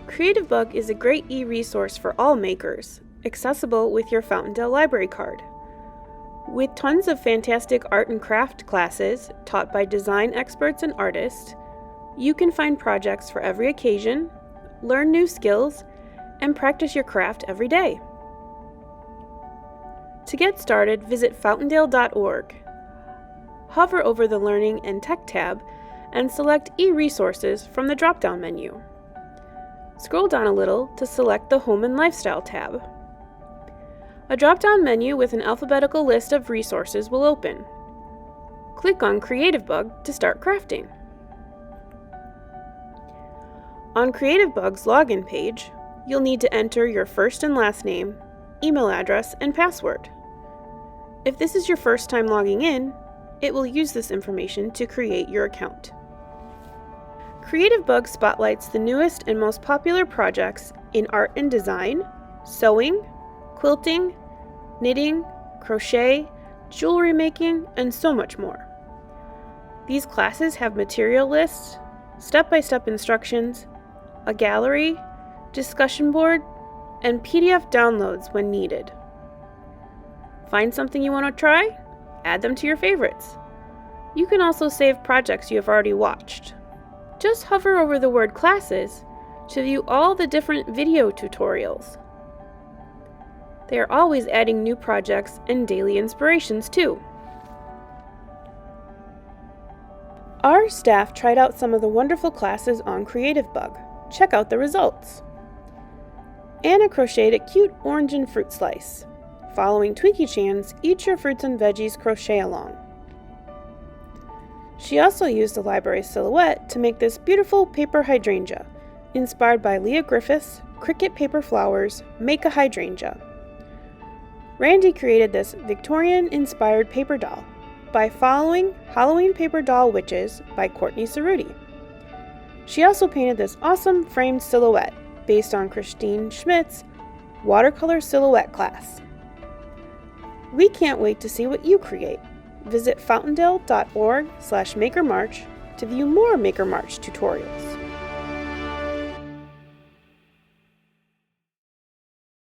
Creativebug is a great e-resource for all makers, accessible with your Fountaindale library card. With tons of fantastic art and craft classes taught by design experts and artists, you can find projects for every occasion, learn new skills, and practice your craft every day. To get started, visit fountaindale.org. Hover over the Learning and Tech tab and select eResources from the drop-down menu. Scroll down a little to select the Home and Lifestyle tab. A drop-down menu with an alphabetical list of resources will open. Click on Creativebug to start crafting. On Creativebug's login page, you'll need to enter your first and last name, email address, and password. If this is your first time logging in, it will use this information to create your account. Creativebug spotlights the newest and most popular projects in art and design, sewing, quilting, knitting, crochet, jewelry making, and so much more. These classes have material lists, step-by-step instructions, a gallery, discussion board, and PDF downloads when needed. Find something you want to try? Add them to your favorites. You can also save projects you have already watched. Just hover over the word classes to view all the different video tutorials. They are always adding new projects and daily inspirations too. Our staff tried out some of the wonderful classes on Creativebug. Check out the results. Anna crocheted a cute orange and fruit slice. Following Twinkie Chan's Eat Your Fruits and Veggies Crochet Along. She also used the library silhouette to make this beautiful paper hydrangea, inspired by Leah Griffith's Cricut Paper Flowers Make a Hydrangea. Randy created this Victorian-inspired paper doll by following Halloween Paper Doll Witches by Courtney Cerruti. She also painted this awesome framed silhouette based on Christine Schmidt's watercolor silhouette class. We can't wait to see what you create. Visit fountaindale.org/MakerMarch to view more Maker March tutorials.